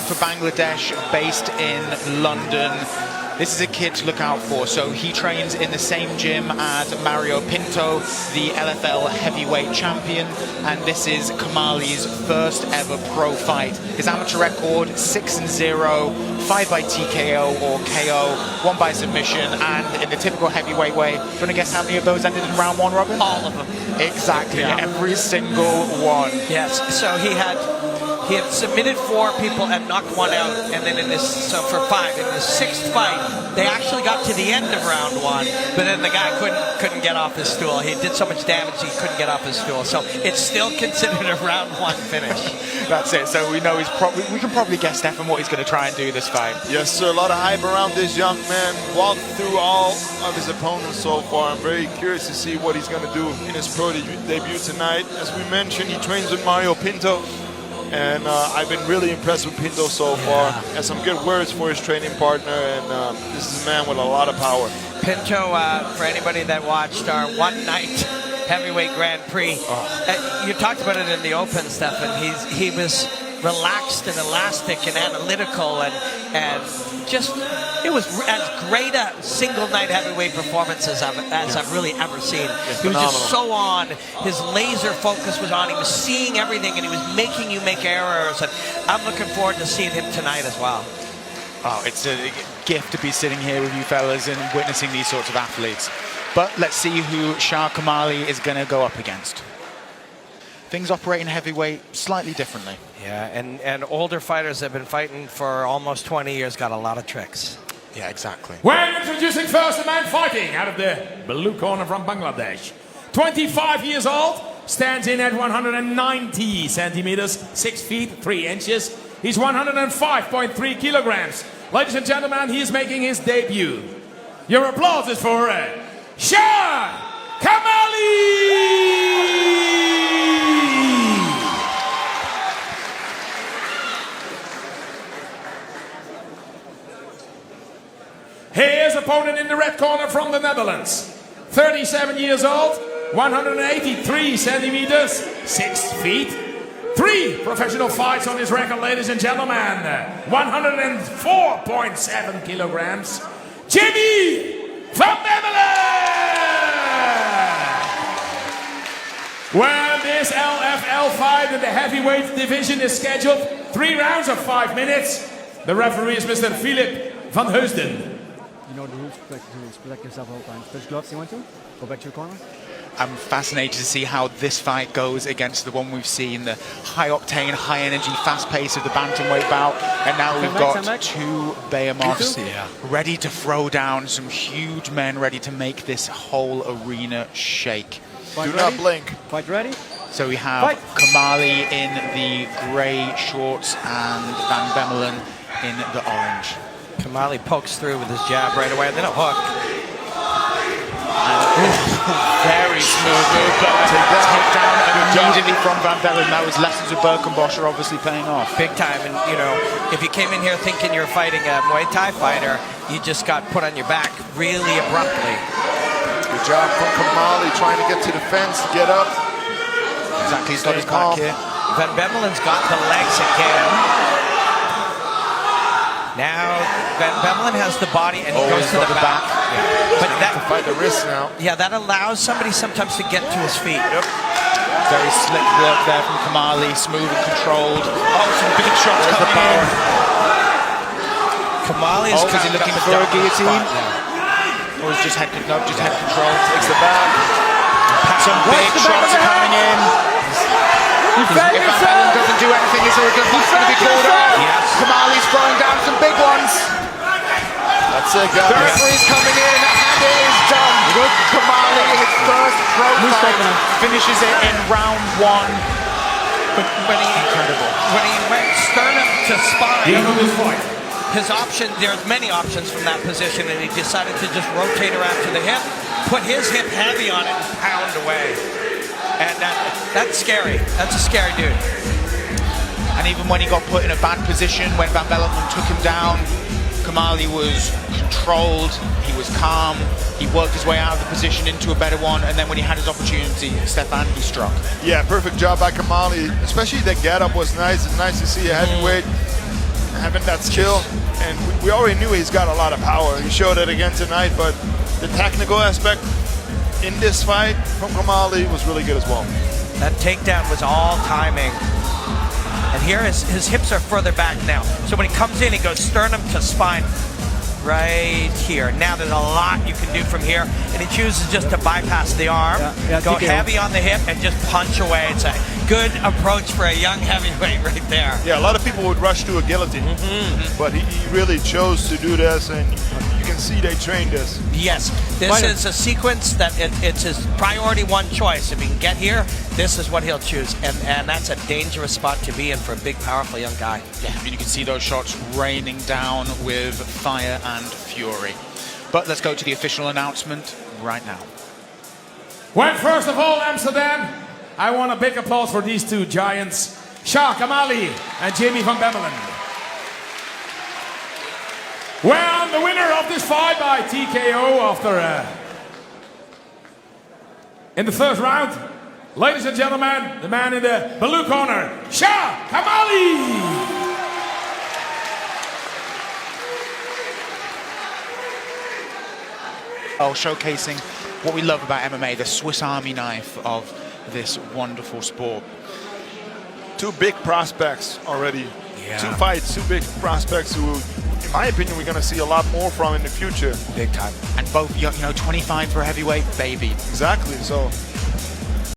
for Bangladesh, based in London. This is a kid to look out for. So he trains in the same gym as Mario Pinto, the LFL heavyweight champion, and this is Kamali's first ever pro fight. His amateur record, 6-0, 5 by TKO or KO, 1 by submission, and in the typical heavyweight way. Do you want to guess how many of those ended in round 1, Robin? All of them. Exactly, Yeah. every single one. Yes, so he had submitted 4 people and knocked 1 out, and then for 5. In the 6th fight, they actually got to the end of round 1, but then the guy couldn't get off his stool. He did so much damage he couldn't get off his stool. So it's still considered a round 1 finish. That's it. So we know we can probably guess, Stefan, what he's going to try and do this fight. Yes, sir. A lot of hype around this young man. Walked through all of his opponents so far. I'm very curious to see what he's going to do in his pro debut tonight. As we mentioned, he trains with Mario Pinto. And I've been really impressed with Pinto so far. Has some good words for his training partner, and this is a man with a lot of power. Pinto, for anybody that watched our one-night heavyweight Grand Prix, you talked about it in the open, Stefan. He was relaxed and elastic and analytical, and just it was as great a single night heavyweight performance as I've really ever seen. He was just so on. His laser focus was on. He was seeing everything, and he was making you make errors. And I'm looking forward to seeing him tonight as well. Oh, it's a gift to be sitting here with you fellas and witnessing these sorts of athletes. But let's see who Shah Kamali is going to go up against. Things operate in heavyweight slightly differently. Yeah, and older fighters that have been fighting for almost 20 years got a lot of tricks. Yeah, exactly. We're introducing first the man fighting out of the blue corner from Bangladesh. 25 years old, stands in at 190 centimeters, 6 feet, 3 inches. He's 105.3 kilograms. Ladies and gentlemen, he is making his debut. Your applause is for Shah Kamali! His opponent in the red corner from the Netherlands. 37 years old, 183 centimeters, 6 feet. 3 professional fights on his record, ladies and gentlemen. 104.7 kilograms. Jimmy van Bemmelen! Well, this LFL fight in the heavyweight division is scheduled 3 rounds of 5 minutes. The referee is Mr. Philip van Heusden. You know the rules, protect yourself all the time. Touch gloves, you want to? Go back to your corner. I'm fascinated to see how this fight goes against the one we've seen, the high-octane, high-energy, fast pace of the bantamweight bout. And now we've got 2 behemoths ready to throw down, some huge men ready to make this whole arena shake. Do not blink. Fight ready? So we have Kamali in the grey shorts and Van Bemmelen in the orange. Kamali pokes through with his jab right away, and then a hook. Very smooth move, but takedown immediately from Van Bemmelen. That was lessons of Birkenbosch are obviously paying off. Big time, and you know, if you came in here thinking you're fighting a Muay Thai fighter, you just got put on your back really abruptly. Good job from Kamali trying to get to the fence, to get up. Exactly, he's got his back here. Van Bemmelen's got the legs again. Now, Van Bemmelen has the body and he goes to the back. Yeah. But that to fight the wrist now. Yeah, that allows somebody sometimes to get to his feet. Yep. Very slick work there from Kamali, smooth and controlled. Oh, some big shots coming in. Kamali is he looking for a guillotine? Or is just head control? Takes the back. Some big shots coming in. If Van Bemmelen doesn't do anything, is there a good fight going to be called off? Yes. Kamali's throwing down some big ones. That's it, guys. The referee's coming in, and it is done. Kamali, his first pro fight, finishes it in round 1. But when he went sternum to spine, his option, there's many options from that position, and he decided to just rotate around to the hip, put his hip heavy on it, and pound away. And that's scary. That's a scary dude. And even when he got put in a bad position, when Van Bemmelen took him down, Kamali was controlled, he was calm, he worked his way out of the position into a better one, and then when he had his opportunity, Stefan, he struck. Yeah, perfect job by Kamali. Especially the get-up was nice. It's nice to see a heavyweight having that skill, and we already knew he's got a lot of power. He showed it again tonight, but the technical aspect in this fight from Kamali was really good as well. That takedown was all timing. And here his hips are further back now. So when he comes in, he goes sternum to spine right here. Now there's a lot you can do from here. And he chooses just to bypass the arm, go TKO. heavy on the hip, and just punch away. It's a good approach for a young heavyweight right there. Yeah, a lot of people would rush to a guillotine, but he really chose to do this, and you can see they trained this. Yes, this is a sequence that it's his priority one choice. If he can get here, this is what he'll choose. And that's a dangerous spot to be in for a big, powerful young guy. Yeah, I mean, you can see those shots raining down with fire and fury. But let's go to the official announcement right now. Well, first of all, Amsterdam, I want a big applause for these two giants, Shah Kamali and Jamie van Bemmelen. Well, the winner of this fight by TKO after in the first round, ladies and gentlemen, the man in the blue corner, Shah Kamali. Showcasing what we love about MMA, the Swiss Army knife of this wonderful sport. Two big prospects already. Yeah. Two fights, two big prospects who, in my opinion, we're going to see a lot more from in the future. Big time. And both, 25 for a heavyweight, baby. Exactly. So